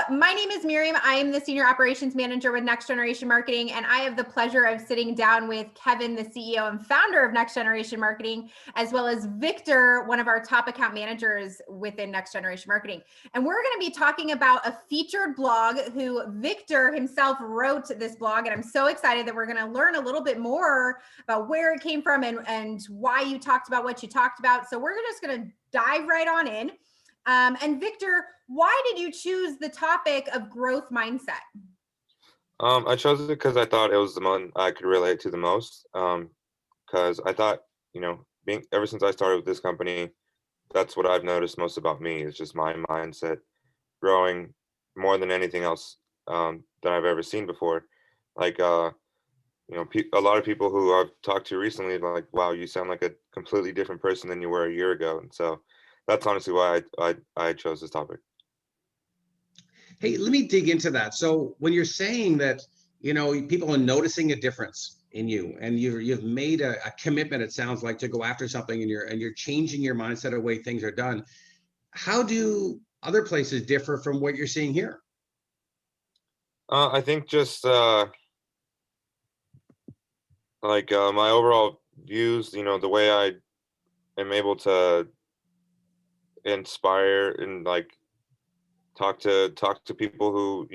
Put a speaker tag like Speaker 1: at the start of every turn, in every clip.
Speaker 1: My name is Miriam. I am the Senior Operations Manager with Next Generation Marketing, and I have the pleasure of sitting down with Kevin, the CEO and founder of Next Generation Marketing, as well as Victor, one of our top account managers within Next Generation Marketing. And we're going to be talking about a featured blog who Victor himself wrote this blog, and I'm so excited that we're going to learn a little bit more about where it came from and why you talked about what you talked about. So we're just going to dive right on in. And Victor, why did you choose the topic of growth mindset?
Speaker 2: I chose it because I thought it was the one I could relate to the most. Because I thought, being ever since I started with this company, that's what I've noticed most about me is just my mindset growing more than anything else that I've ever seen before. Like, a lot of people who I've talked to recently, like, wow, you sound like a completely different person than you were a year ago. And so that's honestly why I chose this topic.
Speaker 3: Hey, let me dig into that. So when you're saying that, people are noticing a difference in you, and you've made a commitment, it sounds like, to go after something, and you're changing your mindset of the way things are done. How do other places differ from what you're seeing here?
Speaker 2: I think just my overall views, the way I am able to inspire and like talk to people who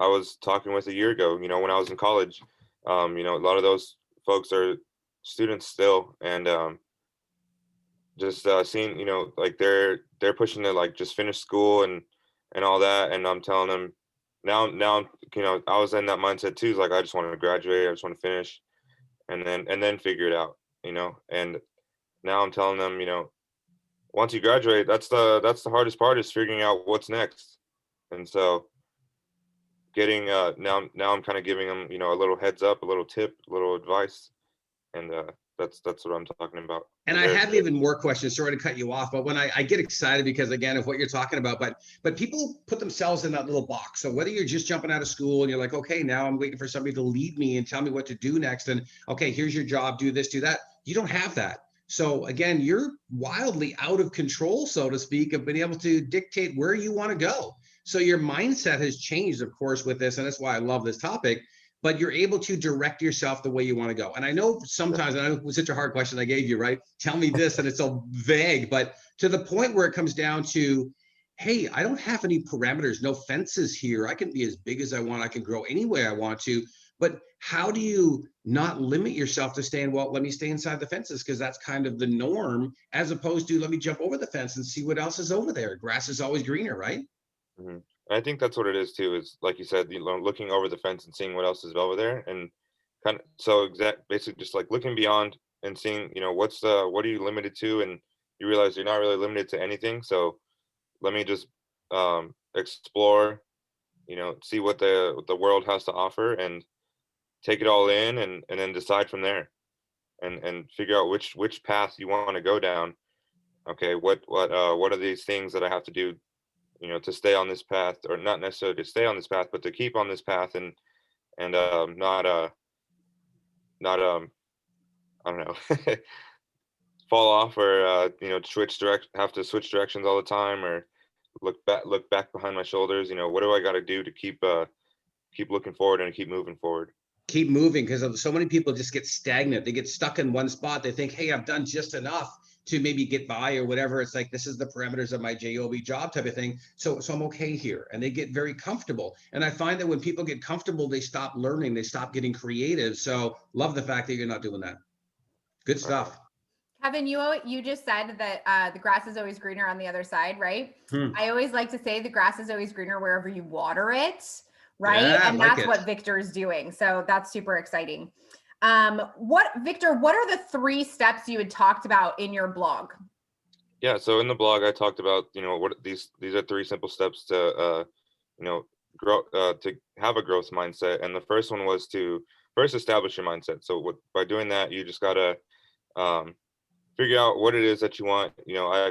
Speaker 2: I was talking with a year ago, when I was in college. A lot of those folks are students still, and just seeing, like they're pushing to like just finish school and all that, and I'm telling them now I was in that mindset too. Like I just want to graduate, I just want to finish, and then figure it out, and now I'm telling them, once you graduate, that's the hardest part, is figuring out what's next. And so getting now I'm kind of giving them, a little heads up, a little tip, a little advice, and that's what I'm talking about.
Speaker 3: And I have even more questions. Sorry to cut you off, but when I get excited because, again, of what you're talking about, but people put themselves in that little box. So whether you're just jumping out of school and you're like, okay, now I'm waiting for somebody to lead me and tell me what to do next, and okay, here's your job, do this, do that. You don't have that. So again, you're wildly out of control, so to speak, of being able to dictate where you want to go. So your mindset has changed, of course, with this, and that's why I love this topic. But you're able to direct yourself the way you want to go. And I know sometimes, and I know it was such a hard question I gave you, right? Tell me this, and it's so vague, but to the point where it comes down to, hey, I don't have any parameters, no fences here. I can be as big as I want. I can grow any way I want to. But how do you not limit yourself to staying, well, let me stay inside the fences because that's kind of the norm, as opposed to let me jump over the fence and see what else is over there. Grass is always greener, right?
Speaker 2: Mm-hmm. I think that's what it is too, is like you said, looking over the fence and seeing what else is over there, and kind of basically just like looking beyond and seeing, what are you limited to, and you realize you're not really limited to anything. So let me just explore, see what the world has to offer, and take it all in, and then decide from there, and figure out which path you want to go down. Okay, what are these things that I have to do, to stay on this path, or not necessarily to stay on this path, but to keep on this path, and not I don't know, fall off, or have to switch directions all the time, or look back behind my shoulders. What do I got to do to keep looking forward and keep moving forward?
Speaker 3: Keep moving, because so many people just get stagnant. They get stuck in one spot. They think, hey, I've done just enough to maybe get by or whatever. It's like, this is the parameters of my job type of thing. So I'm okay here. And they get very comfortable. And I find that when people get comfortable, they stop learning, they stop getting creative. So love the fact that you're not doing that. Good stuff.
Speaker 1: Kevin, you just said that the grass is always greener on the other side, right? I always like to say the grass is always greener wherever you water it, right?
Speaker 3: Yeah,
Speaker 1: and that's what Victor is doing. So that's super exciting. Victor, what are the 3 steps you had talked about in your blog?
Speaker 2: Yeah, so in the blog I talked about, what these are 3 simple steps to grow, to have a growth mindset. And the first one was to first establish your mindset. So by doing that, you just gotta figure out what it is that you want.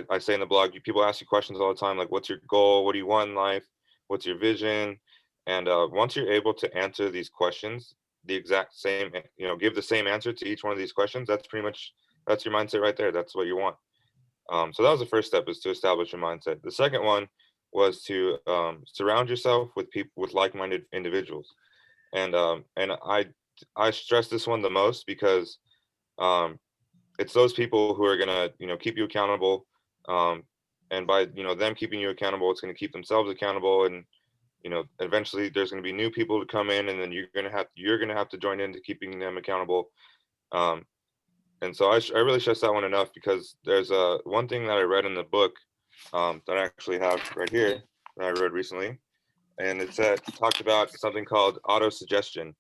Speaker 2: I say in the blog, people ask you questions all the time, like, what's your goal? What do you want in life? What's your vision? And once you're able to answer these questions, the exact same, give the same answer to each one of these questions, that's your mindset right there. That's what you want. So that was the first step, is to establish your mindset. The second one was to surround yourself with people, with like-minded individuals. And I stress this one the most because it's those people who are gonna, keep you accountable. And by, them keeping you accountable, it's gonna keep themselves accountable. And, eventually there's gonna be new people to come in, and then you're gonna have to join into keeping them accountable. Um, and so I really stress that one enough, because there's one thing that I read in the book, that I actually have right here, that I read recently, and talked about something called auto suggestion.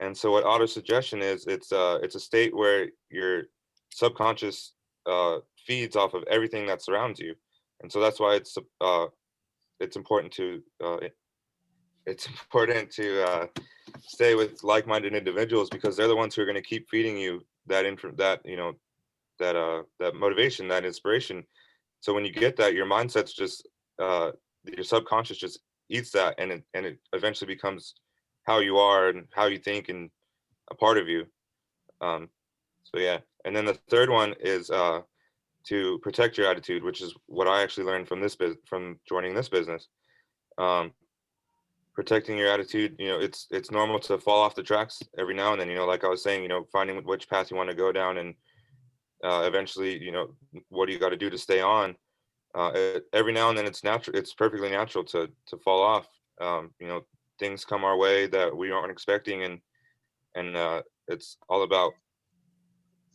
Speaker 2: And so what auto suggestion is, it's a state where your subconscious feeds off of everything that surrounds you. And so that's why it's important to it's important to stay with like-minded individuals, because they're the ones who are going to keep feeding you that motivation, that inspiration. So when you get that, your mindset's just your subconscious just eats that, and it eventually becomes how you are and how you think, and a part of you. So yeah. And then the third one is to protect your attitude, which is what I actually learned from joining this business. Protecting your attitude, it's normal to fall off the tracks every now and then, like I was saying, finding which path you want to go down, and eventually, what do you got to do to stay on. Every now and then it's perfectly natural to fall off. Things come our way that we aren't expecting, and it's all about,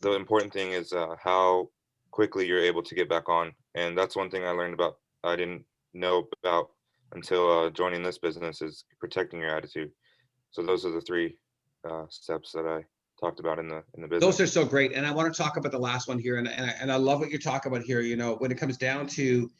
Speaker 2: the important thing is how quickly you're able to get back on. And that's one thing I didn't know about until joining this business, is protecting your attitude. So those are the three steps that I talked about in the business.
Speaker 3: Those are so great. And I want to talk about the last one here. And I love what you're talking about here. When it comes down to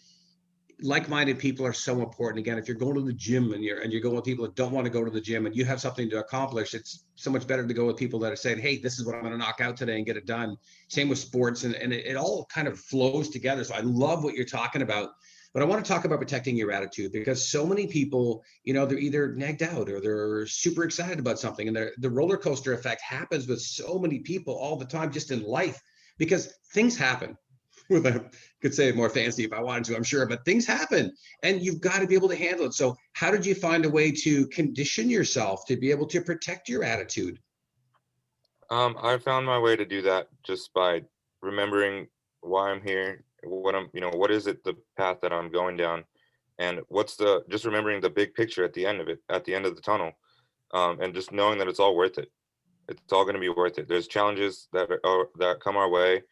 Speaker 3: like-minded people are so important. Again, if you're going to the gym and you're going with people that don't want to go to the gym, and you have something to accomplish, it's so much better to go with people that are saying, hey, this is what I'm going to knock out today and get it done. Same with sports, and it all kind of flows together. So I love what you're talking about. But I want to talk about protecting your attitude, because so many people, they're either nagged out or they're super excited about something. And the roller coaster effect happens with so many people all the time, just in life, because things happen. I could say it more fancy if I wanted to, I'm sure, but things happen and you've got to be able to handle it. So how did you find a way to condition yourself to be able to protect your attitude?
Speaker 2: I found my way to do that just by remembering why I'm here, what is it, the path that I'm going down, and just remembering the big picture at the end of it, at the end of the tunnel, and just knowing that it's all worth it. It's all going to be worth it. There's challenges that come our way.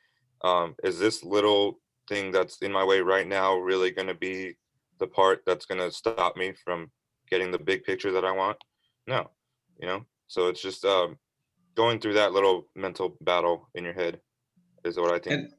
Speaker 2: Is this little thing that's in my way right now really going to be the part that's going to stop me from getting the big picture that I want? No, so it's just going through that little mental battle in your head is what I think.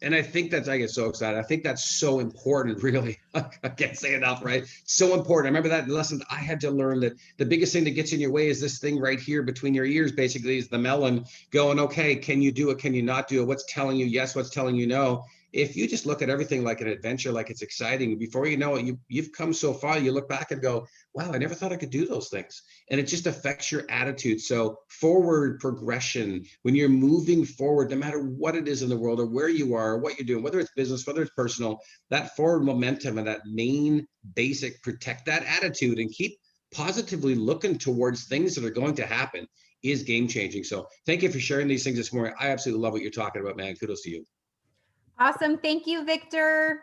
Speaker 3: And I think I get so excited. I think that's so important, really. I can't say enough, right? So important. I remember that lesson I had to learn, that the biggest thing that gets in your way is this thing right here between your ears, basically, is the melon going, okay, can you do it? Can you not do it? What's telling you yes? What's telling you no? If you just look at everything like an adventure, like it's exciting, before you know it, you've come so far, you look back and go, wow, I never thought I could do those things. And it just affects your attitude. So forward progression, when you're moving forward, no matter what it is in the world or where you are, or what you're doing, whether it's business, whether it's personal, that forward momentum and that main basic, protect that attitude and keep positively looking towards things that are going to happen, is game changing. So thank you for sharing these things this morning. I absolutely love what you're talking about, man. Kudos to you.
Speaker 1: Awesome. Thank you, Victor.